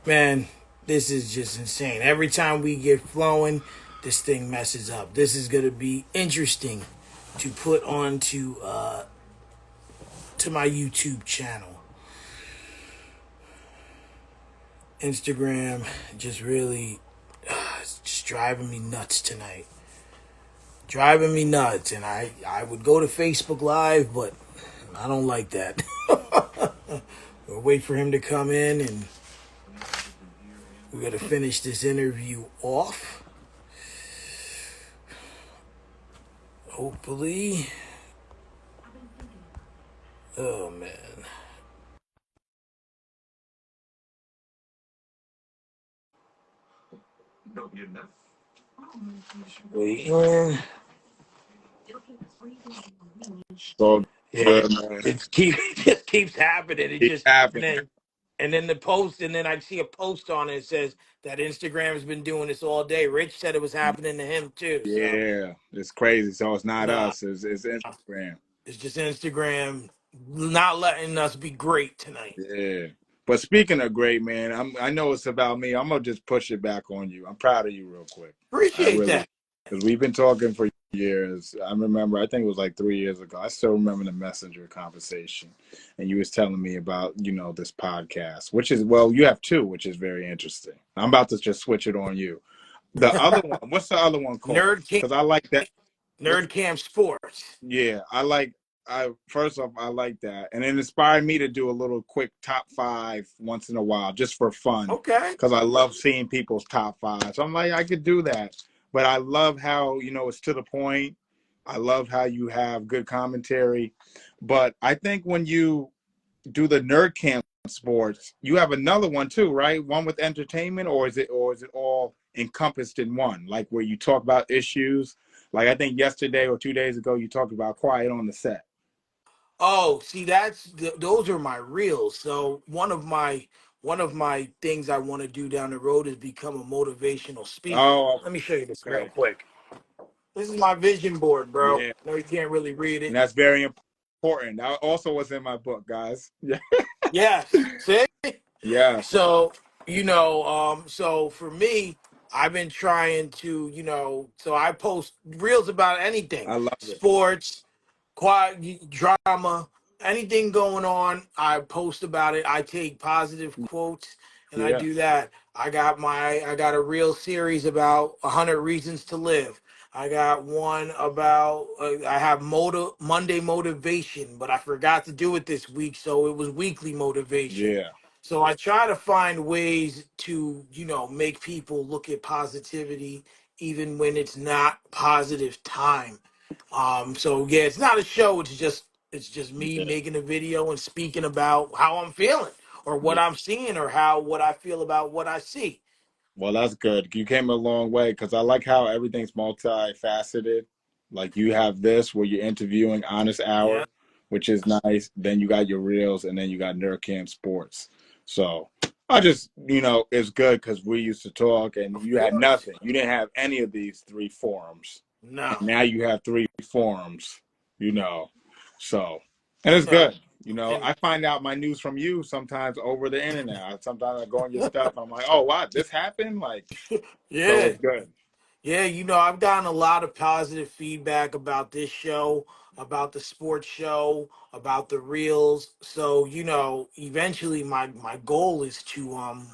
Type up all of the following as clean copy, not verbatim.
Man, this is just insane. Every time we get flowing, this thing messes up. This is gonna be interesting to put on to my YouTube channel. Instagram just really it's just driving me nuts tonight. Driving me nuts, and I would go to Facebook Live, but I don't like that. We'll wait for him to come in, and we're gonna finish this interview off. Hopefully. Oh man. Wait, man. So Yeah, good, man. it just keeps happening. It Keep just happening. and then the post, and then I see a post on it that says that Instagram has been doing this all day. Rich said it was happening to him too. So Yeah, it's crazy. So it's not nah, us. It's Instagram. it's just Instagram not letting us be great tonight. Yeah. But speaking of great, man, I know it's about me. I'm gonna just push it back on you. I'm proud of you, real quick. I Appreciate really, that. because we've been talking for years. I remember. I think it was like 3 years ago. I still remember the messenger conversation, and you was telling me about this podcast, which is well, you have two, which is very interesting. I'm about to just switch it on you. The other one, what's the other one called? Nerd Camp, Because I like that. What's Nerd Camp Sports. Yeah, I first off I like that. And it inspired me to do a little quick top five once in a while just for fun. Okay. Because I love seeing people's top five. So I'm like, I could do that. But I love how, it's to the point. I love how you have good commentary. But I think when you do the nerd camp sports, you have another one too, right? One with entertainment, or is it all encompassed in one? Like where you talk about issues. Like I think yesterday or 2 days ago, you talked about quiet on the set. Oh, see, those are my reels. So one of my things I want to do down the road is become a motivational speaker. Oh, Let me show you this real okay. quick. This is my vision board, bro. Yeah, No, you can't really read and it. that's very important. That also was in my book, guys. Yeah. Yes. See? Yes, So, so for me, I've been trying to, so I post reels about anything, I love it. sports, quiet drama, anything going on. I post about it. I take positive quotes and I Yeah, do that. I got a real series about 100 reasons to live. I got one about I have Monday motivation, but I forgot to do it this week, so it was weekly motivation. yeah, So I try to find ways to, make people look at positivity even when it's not positive time. So yeah, it's not a show, it's just me yeah, making a video and speaking about how I'm feeling or what yeah. I'm seeing or how what I feel about what I see. Well, that's good. You came a long way because I like how everything's multifaceted. Like you have this where you're interviewing Honest Yeah. Hour, which is nice. Then you got your reels, and then you got Nerdcam Sports. So I just, it's good because we used to talk, and Of you had course. nothing. You didn't have any of these three forums, and No. now you have three forums. You know, so and it's No. good. And I find out my news from you sometimes over the internet. Sometimes I go on your stuff and I'm like, oh, wow, this happened? Like, so yeah. it's good. Yeah, I've gotten a lot of positive feedback about this show, about the sports show, about the reels. So, eventually my goal is to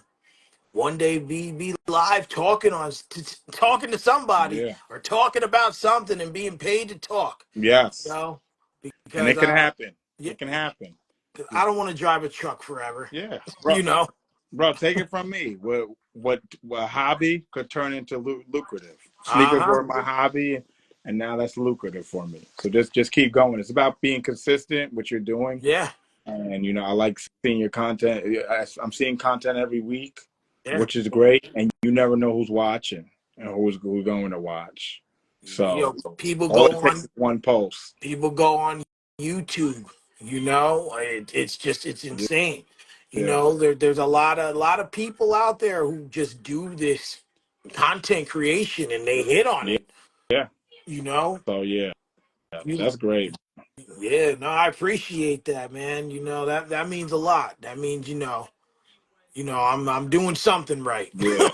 one day be live talking talking to somebody Yeah. or talking about something and being paid to talk, you Yes. know, And because it can happen. yeah, It can happen. 'cause I don't want to drive a truck forever, Yeah. Bro, you know. bro, take it from me. What hobby could turn into lucrative? Sneakers Uh-huh. were my hobby, and now that's lucrative for me. So just keep going. It's about being consistent, what you're doing. Yeah. And I like seeing your content. I'm seeing content every week, Yeah. which is great. And you never know who's watching and who's going to watch. So People all go it takes on is one post. people go on YouTube, it's Yeah, insane. yeah, There's a lot of people out there who just do this content creation and they hit on yeah. it, Yeah. you know. So yeah, You that's great. Yeah, no, I appreciate that, man. That means a lot. That means, I'm doing something right. Yeah.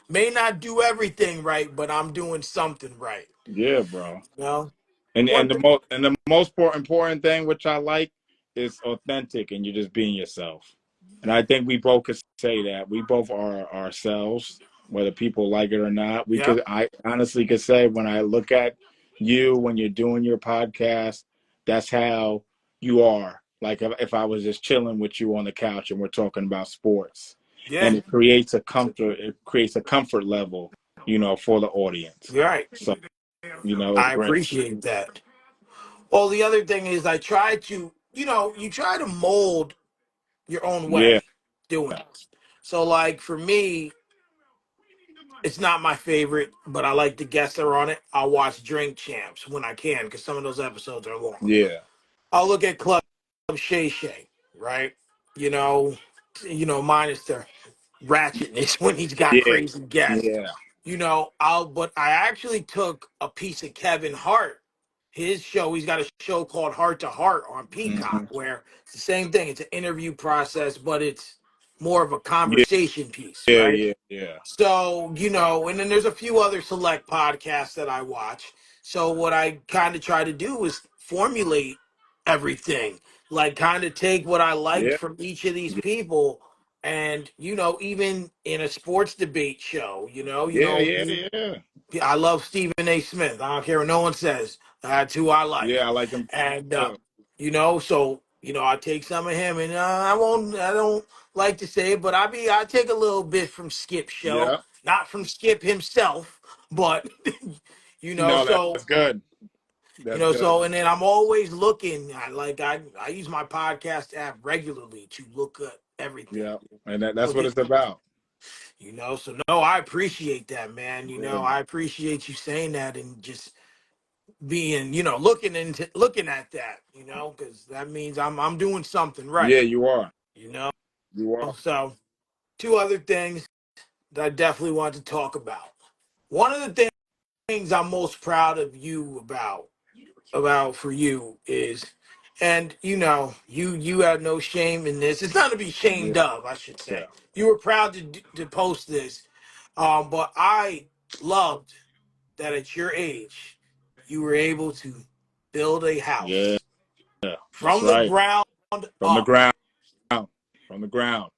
May not do everything right, but I'm doing something right. Yeah, bro. You know, And one thing. the most important thing, which I like, is authentic, and you're just being yourself. And I think we both could say that we both are ourselves, whether people like it or not. Yep. I honestly could say when I look at you when you're doing your podcast, that's how you are. Like if I was just chilling with you on the couch and we're talking about sports, Yeah. and it creates a comfort level, for the audience. You're right. So it's I great. appreciate that. Well, the other thing is I try to, you try to mold your own Yeah, way doing it. So, like for me, it's not my favorite, but I like the guests that are on it. I'll watch Drink Champs when I can because some of those episodes are long. yeah, I'll look at Club Shay Shay, right? You know, minus the ratchetness when he's got yeah, crazy guests. yeah. But I actually took a piece of Kevin Hart, his show. He's got a show called Heart to Heart on Peacock, Hmm. where it's the same thing. It's an interview process, but it's more of a Yeah, conversation piece, yeah, right? yeah, yeah, So, and then there's a few other select podcasts that I watch. So, what I kind of try to do is formulate everything, like kind of take what I liked yeah, from each of these people. And, even in a sports debate show, yeah, yeah, yeah. I love Stephen A. Smith. I don't care what no one says. That's who I like. Yeah, I like them And too. so I take some of him, and I don't like to say it, but I take a little bit from Skip show, Yeah. not from Skip himself, but No, so that's good. That's good. and then I'm always looking. I use my podcast app regularly to look at everything. Yeah, and that's Look what at it's about. so no, I appreciate that, man. Yeah, man. I appreciate you saying that and just being, looking at that, because that means I'm doing something right, Yeah, you are. you know. You are. So two other things that I definitely want to talk about. One of the things I'm most proud of you about for you is, and you have no shame in this. It's not to be Yeah, shamed of, I should yeah, say. You were proud to post this, but I loved that at your age you were able to build a yeah. house That's from the right. ground From the up. ground. From the ground.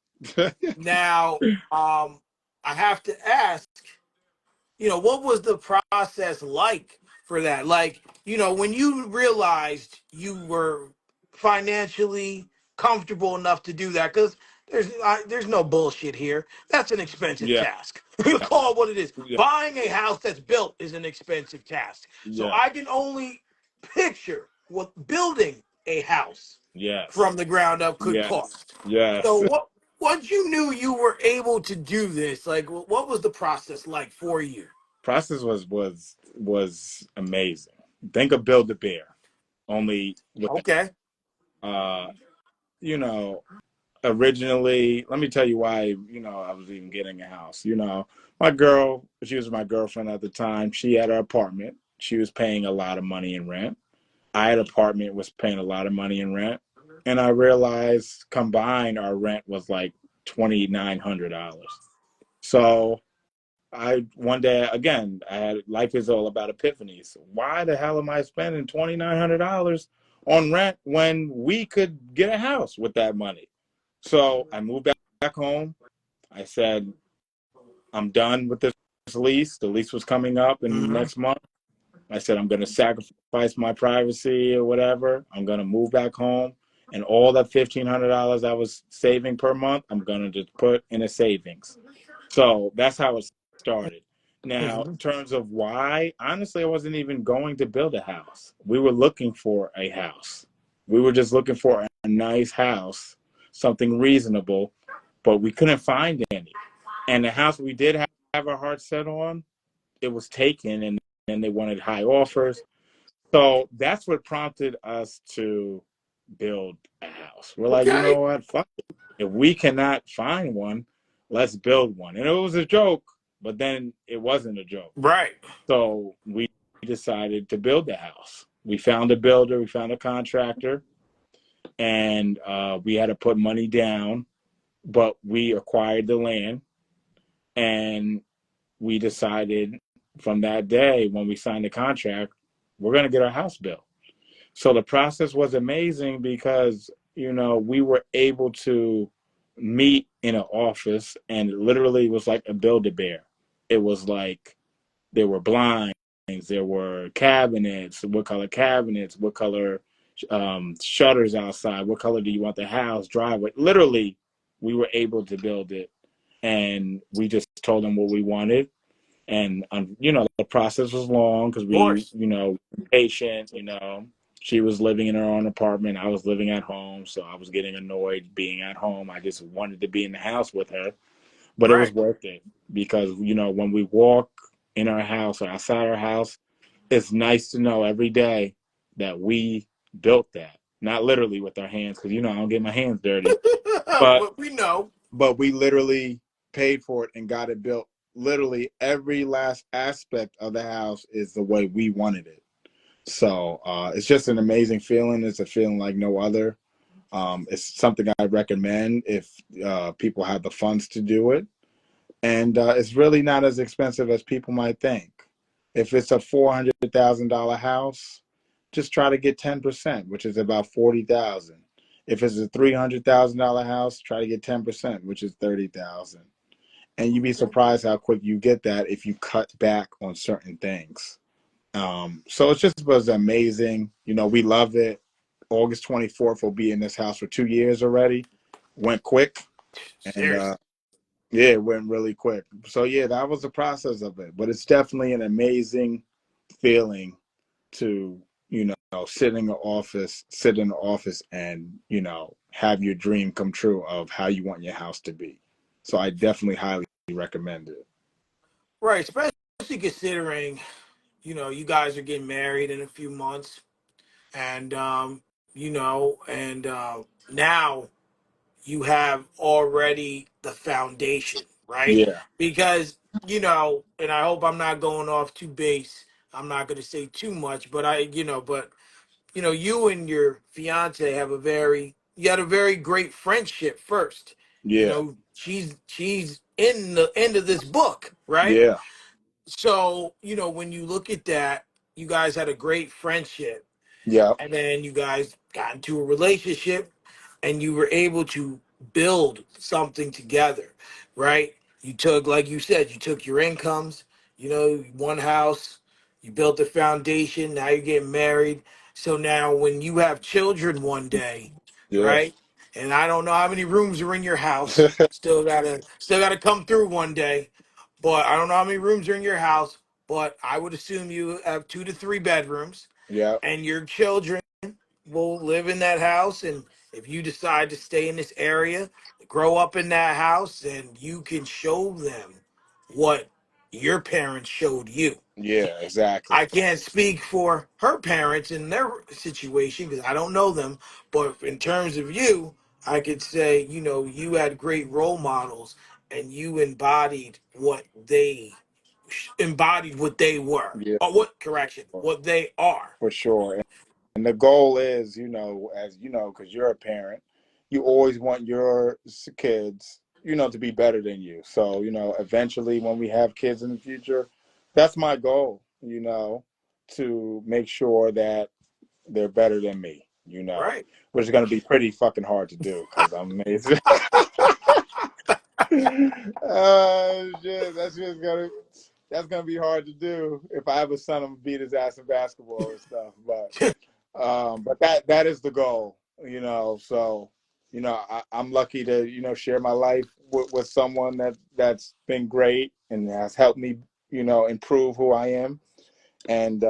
Now, I have to ask, what was the process like for that? Like, when you realized you were financially comfortable enough to do that, because there's no bullshit here. That's an expensive Yeah, task. Call it what it is. yeah, Buying a house that's built is an expensive task. So yeah. I can only picture what building a house Yes, from the ground up could yes, cost. So yes. once you knew you were able to do this, like what was the process like for you? Process was amazing. Think of Build a Bear, only with Okay. uh, you know, originally, let me tell you why, I was even getting a house. My girl, she was my girlfriend at the time. She had her apartment. She was paying a lot of money in rent. I had an apartment, was paying a lot of money in rent. And I realized combined our rent was like $2,900. So I one day again, I had life is all about epiphanies. Why the hell am I spending $2,900 on rent when we could get a house with that money? So I moved back home. I said, I'm done with this lease. The lease was coming up in Hmm. next month. I said, I'm going to sacrifice my privacy or whatever. I'm going to move back home. And all that $1,500 I was saving per month, I'm going to just put in a savings. So that's how it started. Now, Hmm. in terms of why, honestly, I wasn't even going to build a house. We were looking for a house. We were just looking for a nice house, something reasonable, but we couldn't find any. And the house we did have our heart set on, it was taken, and then they wanted high offers. So that's what prompted us to build a house. We're like, you Okay. know what? Fuck it. If we cannot find one, let's build one. And it was a joke, but then it wasn't a joke. Right. So we decided to build the house. We found a builder, we found a contractor, and we had to put money down. but we acquired the land, and we decided from that day when we signed the contract, we're going to get our house built. So the process was amazing because, we were able to meet in an office, and it literally was like a build a bear. It was like there were blinds, there were cabinets, what color shutters outside, what color do you want the house, driveway. Literally, we were able to build it, and we just told them what we wanted. And the process was long because Of course. patient. She was living in her own apartment, I was living at home, so I was getting annoyed being at home. I just wanted to be in the house with her, but it was Right. worth it because when we walk in our house or outside our house, it's nice to know every day that we built that. Not literally with our hands, because I don't get my hands dirty, but But we know. we literally paid for it and got it built. Literally every last aspect of the house is the way we wanted it. So it's just an amazing feeling. It's a feeling like no other. It's something I recommend if people have the funds to do it. And it's really not as expensive as people might think. If it's a $400,000 house, just try to get 10%, which is about 40,000. If it's a $300,000 house, try to get 10%, which is 30,000. And you'd be surprised how quick you get that if you cut back on certain things. So it's just was amazing. We love it. August 24th will be in this house for 2 years already. Went quick, and Seriously. yeah, it went really quick. So yeah, that was the process of it. But it's definitely an amazing feeling to, sit in the office and, have your dream come true of how you want your house to be. So I definitely highly recommend it. Right. Especially considering, you guys are getting married in a few months. And, and now you have already the foundation, right? Yeah, Because, and I hope I'm not going off too base. I'm not going to say too much, but you and your fiance you had a very great friendship first. yeah, She's in the end of this book, right? yeah, So, when you look at that, you guys had a great friendship, yeah, and then you guys got into a relationship, and you were able to build something together, right? You took, like you said, you took your incomes, one house, you built a foundation, now you're getting married. So now when you have children one day, yeah, right? And I don't know how many rooms are in your house, still gotta come through one day. But I don't know how many rooms are in your house, but I would assume you have 2 to 3 bedrooms, yeah, and your children will live in that house. And if you decide to stay in this area, grow up in that house, and you can show them what your parents showed you. yeah, exactly. I can't speak for her parents in their situation because I don't know them, but in terms of you, I could say, you had great role models, and you embodied what they were. Yeah, Or what correction, what they are. for sure. And the goal is, as you know, because you're a parent, you always want your kids, to be better than you. So, eventually when we have kids in the future, that's my goal, to make sure that they're better than me, Right. which is going to be pretty fucking hard to do because I'm amazing. Shit, that's gonna be hard to do. If I have a son, I'm gonna beat his ass in basketball and stuff. But that is the goal, So, I'm lucky to share my life with someone that's been great and has helped me, improve who I am, and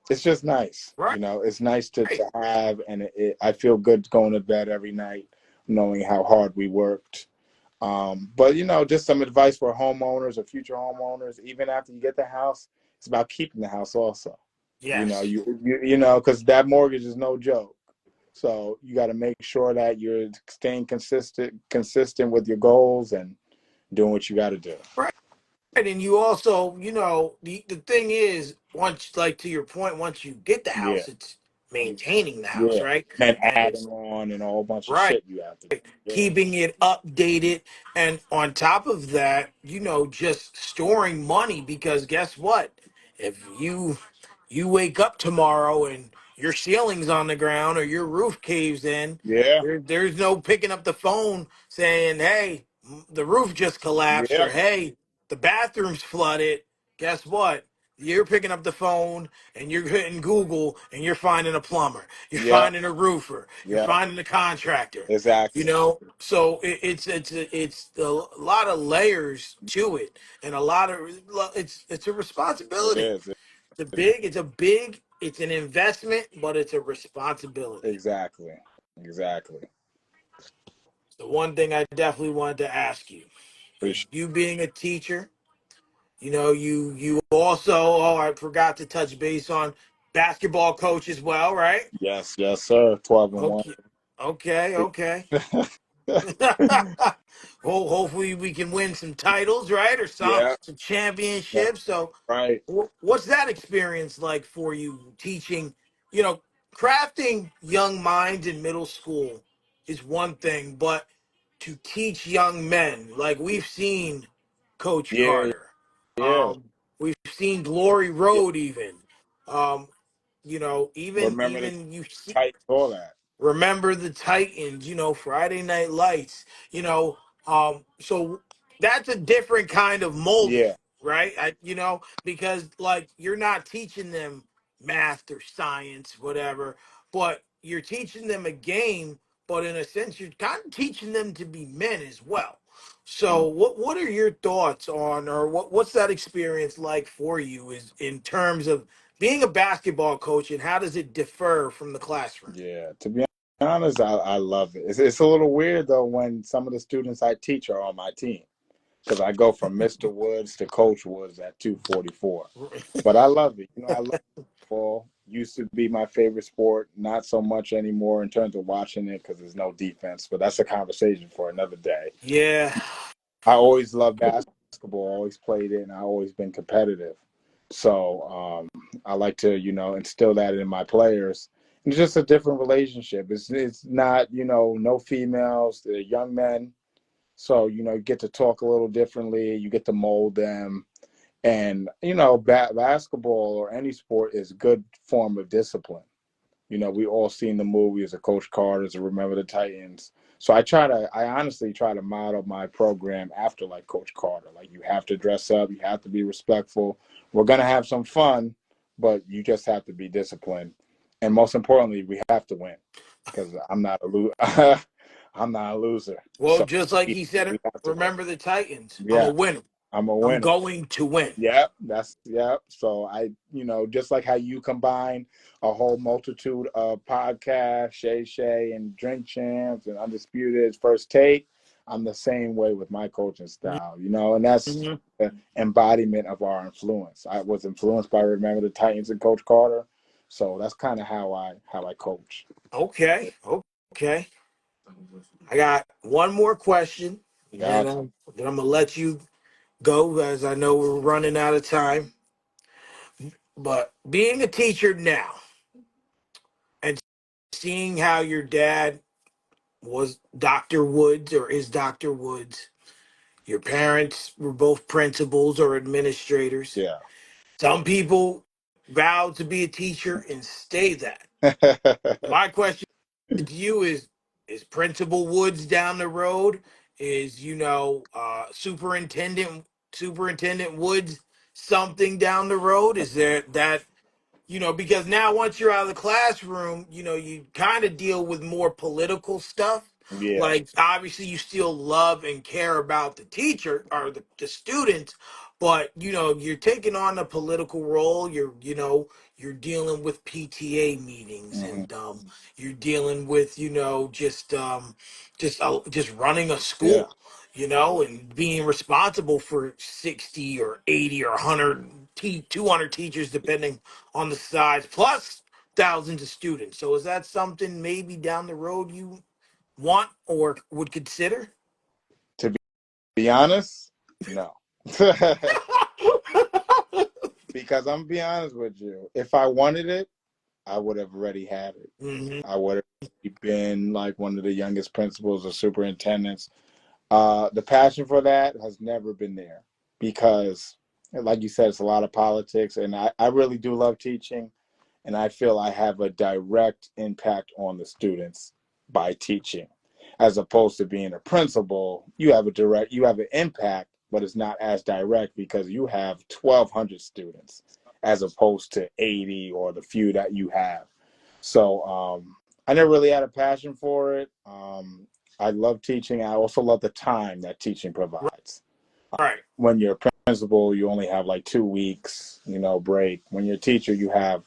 it's just nice, Right. It's nice to have, and I feel good going to bed every night knowing how hard we worked. But just some advice for homeowners or future homeowners, even after you get the house, it's about keeping the house also. Yes. Because that mortgage is no joke. So you got to make sure that you're staying consistent with your goals and doing what you got to do. Right. And you also, the thing is, once, like, to your point, once you get the Yeah, house, maintaining the house, Yeah. right? And And adding it's on and a whole bunch of right. shit you have to do. Yeah. Keeping it updated, and on top of that, just storing money, because guess what, if you wake up tomorrow and your ceiling's on the ground or your roof caves in, Yeah. there's no picking up the phone saying, hey, the roof just collapsed, Yeah. or hey, the bathroom's flooded. Guess what, you're picking up the phone and you're hitting Google and you're finding a plumber, you're Yeah. finding a roofer, you're Yeah. finding a contractor. Exactly. So it's a lot of layers to it, and a lot of it's a It responsibility. is. It's an investment, but it's a responsibility. Exactly. Exactly. The one thing I definitely wanted to ask you is, Appreciate. you being a teacher, you also, oh, I forgot to touch base on basketball coach as well, right? Yes. Yes, sir. 12-1. Okay, okay. Well, hopefully we can win some titles, right, or some Yeah. some Yeah. championships. So, Right. what's that experience like for you, teaching? You know, crafting young minds in middle school is one thing, but to teach young men, like we've seen Coach Yeah. Carter, Yeah. we've seen Glory Yeah. Road, even, Remember the even you see. tight all that. Remember the Titans, Friday Night Lights, so that's a different kind of molding, Yeah. right? Because like you're not teaching them math or science, whatever, but you're teaching them a game, but in a sense you're kind of teaching them to be men as well. So what are your thoughts on, or what's that experience like for you, is in terms of being a basketball coach, and how does it differ from the classroom? Yeah. To be honest, I love it. It's a little weird though when some of the students I teach are on my team, because I go from Mr. Woods to Coach Woods at 244. But I love it. I love football. Used to be my favorite sport, not so much anymore in terms of watching it because there's no defense. But that's a conversation for another day. Yeah. I always loved basketball, always played it, and I always been competitive. So I like to, instill that in my players. And it's just a different relationship. It's not, no females, they're young men. So, you get to talk a little differently. You get to mold them. And, basketball or any sport is a good form of discipline. We all seen the movies of Coach Carter's or Remember the Titans. So I honestly try to model my program after like Coach Carter. Like you have to dress up, you have to be respectful. We're gonna have some fun, but you just have to be disciplined. And most importantly, we have to win because I'm not a I'm not a loser. Well, So just like we, he said, we have to win. remember the Titans. I'm a Yeah, winner. I'm a I'm winner. going to win. Yep, yep. So just like how you combine a whole multitude of podcasts, Shay and Drink Champs and Undisputed First Take, I'm the same way with my coaching style, and that's Mhm. the embodiment of our influence. I was influenced by Remember the Titans and Coach Carter, so that's kind of how I coach. Okay. Okay. I got one more question, and then Gotcha. I'm gonna let you go, as I know we're running out of time. But being a teacher now and seeing how your dad was Dr. Woods, or is Dr. Woods, your parents were both principals or administrators. Yeah. Some people vow to be a teacher and stay that. My question to you is Principal Woods down the road? Is Superintendent Woods something down the road? Is there that, because now once you're out of the classroom, you kind of deal with more political stuff. Yeah. Like obviously you still love and care about the teacher or the students, but you're taking on a political role. You're dealing with PTA meetings, Hmm. and you're dealing with just running a Yeah. school, and being responsible for 60 or 80 or 100 200 teachers, depending on the size, plus thousands of students. So is that something maybe down the road you want or would consider? To be honest, no. Because I'm gonna be honest with you. If I wanted it, I would have already had it. Hmm. I would have been like one of the youngest principals or superintendents. The passion for that has never been there because, like you said, it's a lot of politics, and I really do love teaching, and I feel I have a direct impact on the students by teaching, as opposed to being a principal. You have an impact, but it's not as direct because you have 1,200 students as opposed to 80 or the few that you have. So I never really had a passion for it. I love teaching. I also love the time that teaching provides. Right. When you're a principal, you only have like 2 weeks, break. When you're a teacher, you have.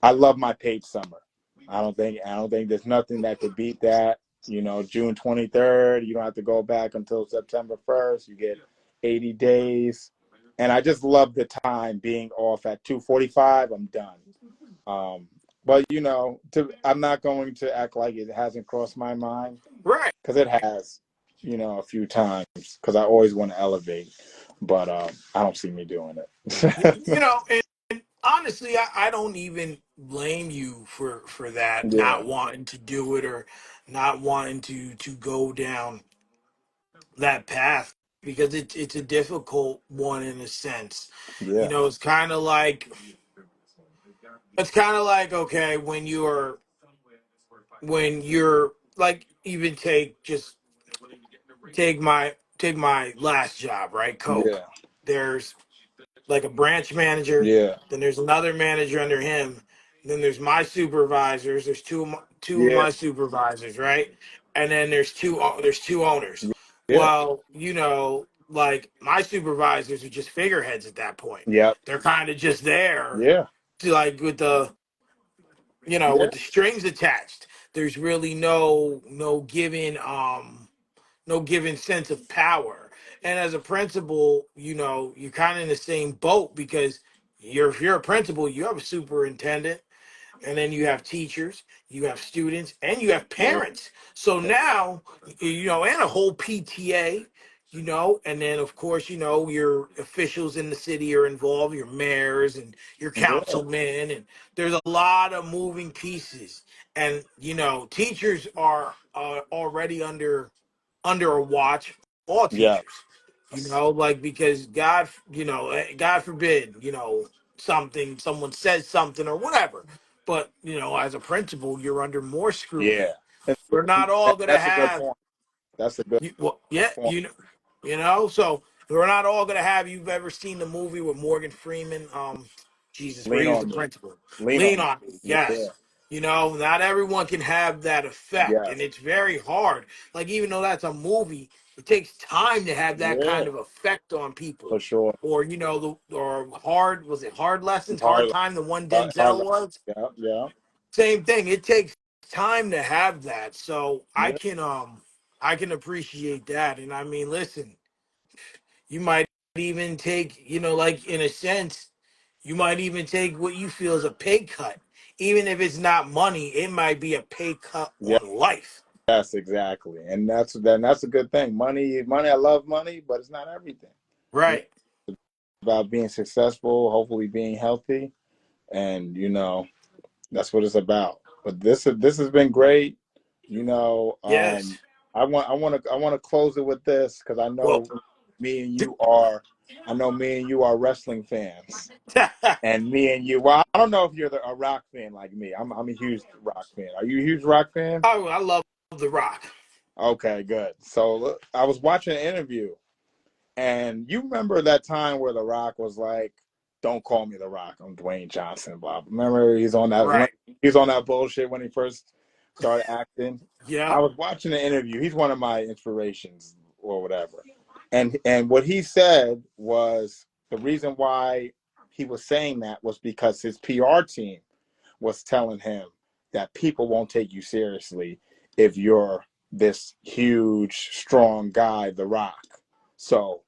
I love my paid summer. I don't think there's nothing that could beat that. June 23rd, you don't have to go back until September 1st. You get 80 days, and I just love the time being off at 2:45. I'm done. Um, but I'm not going to act like it hasn't crossed my mind Right. because it has, a few times. Because I always want to elevate, but I don't see me doing it. And honestly, I don't even blame you for that, Yeah, not wanting to do it or not wanting to go down that path because it's a difficult one in a sense. yeah, It's kind of like okay when you're like even take my last job, right? Coke. yeah, There's like a branch manager, yeah, then there's another manager under him, then there's my supervisors, there's two of yeah, my supervisors, right? And then there's two owners. yeah, Well, like my supervisors are just figureheads at that point. yep, They're kind of just there yeah, to like with yeah, the strings attached. There's really no given sense of power. And as a principal, you're kind of in the same boat because if you're a principal, you have a superintendent, and then you have teachers, you have students, and you have yeah, parents. So now, and a whole PTA, and then of course, your officials in the city are involved, your mayors and your yeah, councilmen, and there's a lot of moving pieces. And teachers are already under a watch, all yeah, teachers, like because God forbid, someone says something or whatever. But, as a principal, you're under more yeah. scrutiny. And We're not all going to that's a good have point. That's a good well, yeah, point. so we're not all gonna have. You've ever seen the movie with Morgan Freeman? Jesus, where Lean he was the on me. principal. Lean Lean on me. on me. Yeah. Yes. Not everyone can have that effect, and Yes. it's very hard. Like even though that's a movie, it takes time to have that Yeah. kind of effect on people. For sure. Or or hard was it Hard Lessons, Hard Hard, Time, the one hard. Denzel was. Yeah. Yeah. Same thing. It takes time to have that. So I Yeah. can appreciate that. And I mean, listen, you might even take, like in a sense, you might even take what you feel is a pay cut. Even if it's not money, it might be a pay cut Yeah. on life. Yes. Exactly. And that's a good thing. Money. I love money, but it's not everything. You know, Right. about being successful, hopefully being healthy, and that's what it's about. But this has been great. You know, Yes. I want to close it with this because Well, me and you are me and you are wrestling fans, oh, and me and you. Well, I don't know if you're a rock fan like me. I'm a huge rock fan. Are you a huge rock fan? I love The Rock. Okay, good. So look, I was watching an interview. And you remember that time where The Rock was like, "Don't call me The Rock. I'm Dwayne Johnson." Blah. Remember Right. he's on that bullshit when he first started acting. I Yep. was watching the interview. He's one of my inspirations or whatever. And what he said was the reason why he was saying that was because his PR team was telling him that people won't take you seriously if you're this huge, strong guy, The Rock. So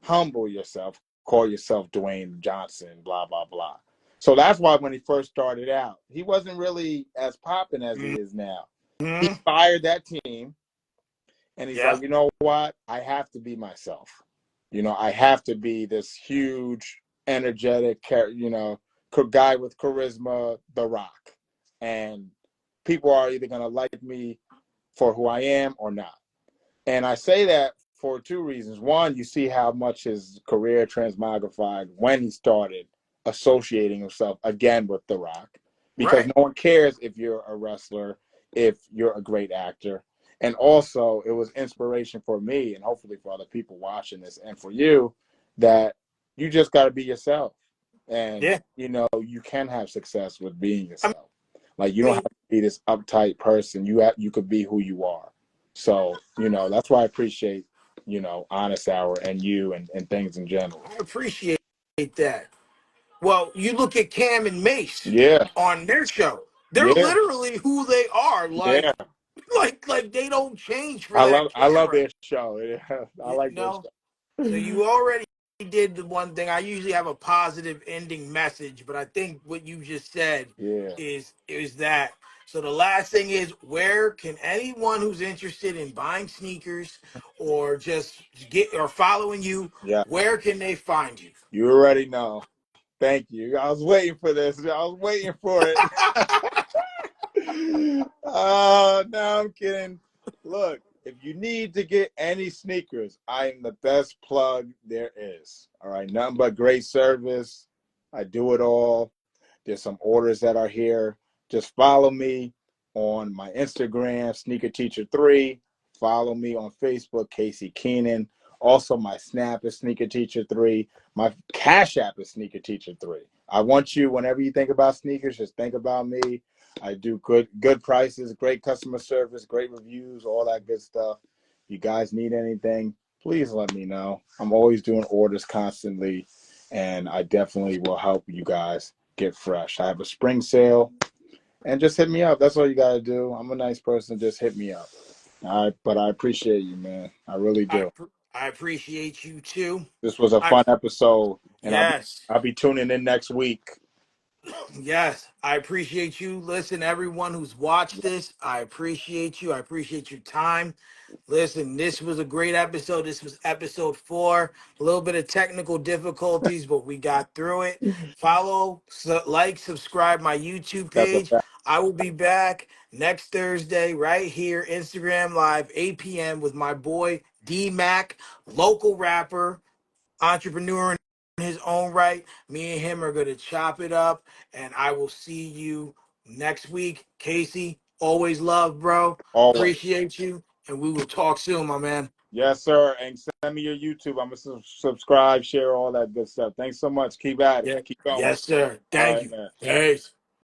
humble yourself, call yourself Dwayne Johnson, blah, blah, blah. So that's why when he first started out, he wasn't really as popping as he is now. He Mm-hmm. fired that team and he's like, Yep. you know what? I have to be myself. I have to be this huge, energetic, guy with charisma, The Rock. and people are either going to like me for who I am or not. And I say that for two reasons. One, you see how much his career transmogrified when he started associating himself again with The Rock, because Right. no one cares if you're a wrestler, if you're a great actor. And also, it was inspiration for me and hopefully for other people watching this and for you, that you just got to be yourself. And, Yeah. you can have success with being I yourself. Like, you don't have mean, to be this uptight person. You could be who you are. So, that's why I appreciate, Honest Hour and you and things in general. I appreciate that. Well, you look at Cam and Mace Yeah, on their show. They're yeah, literally who they are. yeah. Like they don't change for I that love I love camera. their show. Yeah, I You like their know? show. So you already did the one thing. I usually have a positive ending message, but I think what you just said Yeah, is that. So the last thing is, where can anyone who's interested in buying sneakers or just get or following you, yeah. where can they find you? You already know. Thank you. I was waiting for this. I was waiting for it. Oh, no, I'm kidding. Look, if you need to get any sneakers, I am the best plug there is. All right, nothing but great service. I do it all. There's some orders that are here. Just follow me on my Instagram, Sneaker Teacher 3. Follow me on Facebook, Casey Keenan. Also, my Snap is Sneaker Teacher 3. My Cash App is Sneaker Teacher 3. I want you, whenever you think about sneakers, just think about me. I do good prices, great customer service, great reviews, all that good stuff. If you guys need anything, please let me know. I'm always doing orders constantly, and I definitely will help you guys get fresh. I have a spring sale, and just hit me up. That's all you got to do. I'm a nice person. Just hit me up. All right, but I appreciate you, man. I really I do. I appreciate you too. This was a I fun episode, and yes. I'll be tuning in next week. Yes, I appreciate you. Listen, everyone who's watched this, I appreciate you. I appreciate your time. Listen, this was a great episode. This was episode 4. A little bit of technical difficulties, but we got through it. Follow, subscribe my YouTube That's a page. fact. I will be back next Thursday right here, Instagram Live, 8 p.m. with my boy D Mac, local rapper, entrepreneur in his own right. Me and him are going to chop it up, and I will see you next week. Casey, always love, bro. Always. Appreciate you, and we will talk soon, my man. Yes, sir. And send me your YouTube. I'm going to subscribe, share all that good stuff. Thanks so much. Keep at it. Yeah. Keep going. Yes, sir. All Thank right, you. man. Peace.